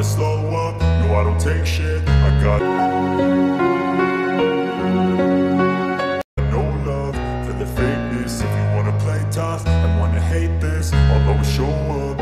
never slow up, no I don't take shit. I got no love for the fakeness. If you wanna play tough and wanna hate this, I'll always show up.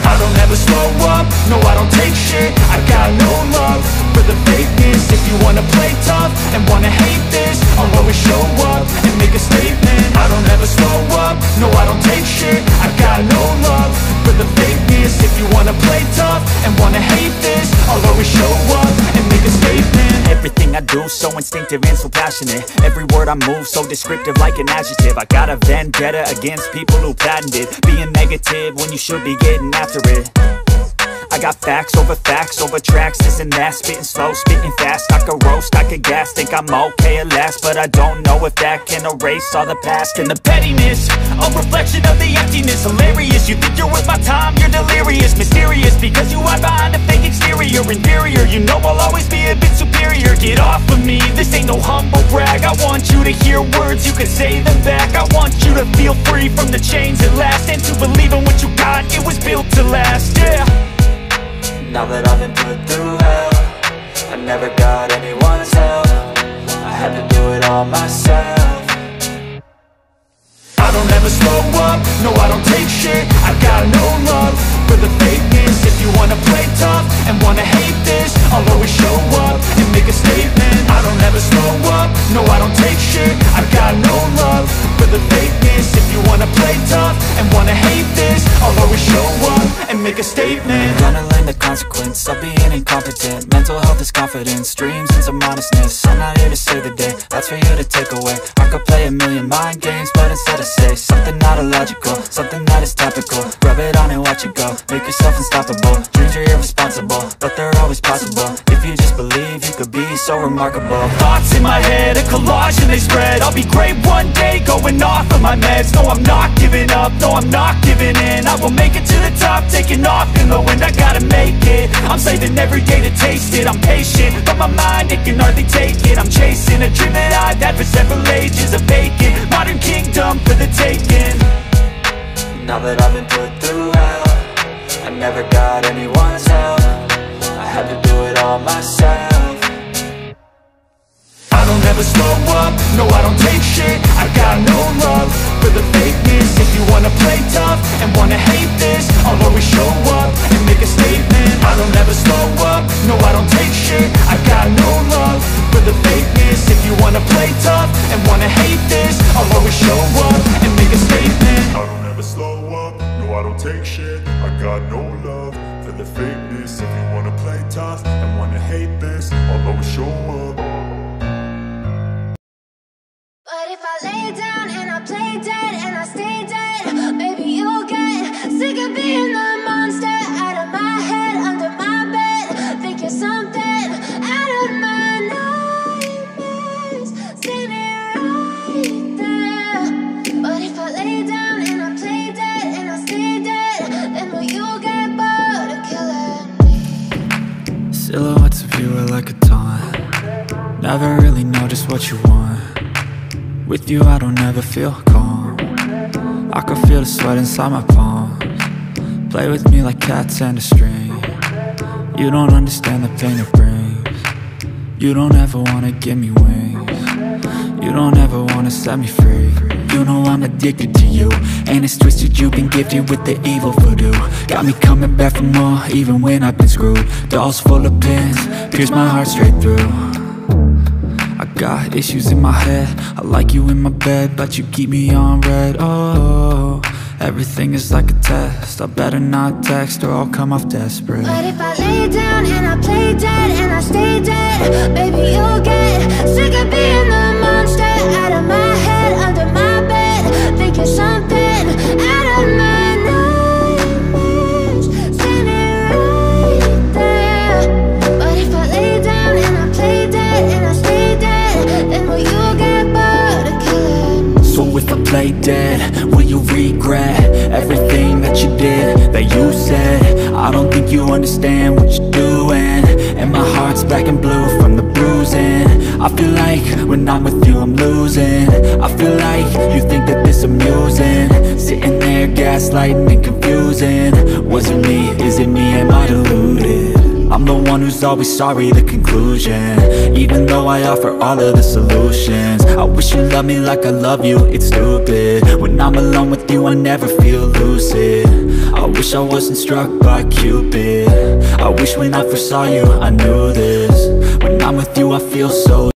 I don't ever slow up, no I don't take shit. I got no love for the fakeness. If you wanna play tough and wanna hate this, I'll always show up and make a statement. I don't ever slow up, no I don't take shit. I got no love for the fakeness. If you wanna play tough and wanna hate this, I'll always show up and make a statement. Everything I do so instinctive and so passionate. Every word I move so descriptive like an adjective. I got a vendetta against people who patented being negative when you should be getting after it. I got facts over tracks, this and that. Spitting slow, spitting fast. I could roast, I could gas. Think I'm okay at last, but I don't know if that can erase all the past. And the pettiness, a reflection of the emptiness. Hilarious, you think you're worth my time, you're delirious. Mysterious, because you hide behind a fake exterior. Inferior, you know I'll always be a bit superior. Get off of me, this ain't no humble brag. I want you to hear words, you can say them back. I want you to feel free from the chains at last, and to believe in what you got, it was built to last, yeah. Now that I've been put through hell, I never got anyone's help. I had to do it all myself. I don't ever slow up, no I don't take shit. I got no love for the fakeness. If you wanna play tough and wanna hate this, I'll always show up and make a statement. I don't ever slow up, no I don't take shit. I got no love for the fakeness. If you wanna play tough and wanna hate this, I'll always show up and make a statement. Gonna learn the consequence of being incompetent. Mental health is confidence, dreams and some honestness. I'm not here to save the day, that's for you to take away. I could play a million mind games, but instead I say something not illogical, something that is topical. Rub it on and watch it go, make yourself unstoppable. Dreams are irresponsible, but they're always possible. If you just believe, you could be so remarkable. Thoughts in my head, a collage and they spread. I'll be great one day, going off of my meds. No, I'm not giving up, no, I'm not giving in. I will make it to the top, taking off in the wind. I gotta make it, I'm saving every day to taste it. I'm patient, but my mind, it can hardly take it. I'm chasing a dream that I've had for several ages. A vacant, modern kingdom for the taking. Now that I've been put through hell, I never got anyone's help. I had to do it all myself. I don't ever slow up, no I don't take shit. I got no love for the fakeness. If you wanna play tough and wanna hate this, I'll always show up and make a statement. I don't ever slow up, no I don't take shit. I got no love for the fakeness. If you wanna play tough and wanna hate this, I'll always show up and make a statement. I don't ever slow up, no I don't take shit. I got no love for the fakeness. If you wanna play tough and wanna hate this, I'll always show up. But if I lay down and I play dead and I stay dead, maybe you'll get sick of being the monster out of my head, under my bed. Think you're something out of my nightmares, standing right there. But if I lay down and I play dead and I stay dead, then will you get bored of killing me? Silhouettes of you are like a taunt. Never really know just what you want. With you I don't ever feel calm. I can feel the sweat inside my palms. Play with me like cats and a string. You don't understand the pain it brings. You don't ever wanna give me wings. You don't ever wanna set me free. You know I'm addicted to you, and it's twisted, you've been gifted with the evil voodoo. Got me coming back for more, even when I've been screwed. Dolls full of pins, pierce my heart straight through. I got issues in my head, I like you in my bed, but you keep me on red. Oh, everything is like a test, I better not text or I'll come off desperate. But if I lay down and I play dead and I stay dead, baby you'll get sick of being the monster out of my head, under my bed. Think you're something out of my nightmares, standing right there. But if I lay down and I play dead and I stay dead, then will you get bored of killing me? So if I play dead, will you regret everything that you did, that you said? I don't think you understand what you're doing, and my heart's black and blue from the bruising. I feel like when I'm with you I'm losing. I feel like you think that this amusing, sitting there gaslighting and confusing. Was it me? Is it me? Am I deluded? I'm the one who's always sorry, the conclusion. Even though I offer all of the solutions, I wish you loved me like I love you, it's stupid. When I'm alone with you I never feel lucid. I wish I wasn't struck by Cupid. I wish when I first saw you I knew this. When I'm with you I feel so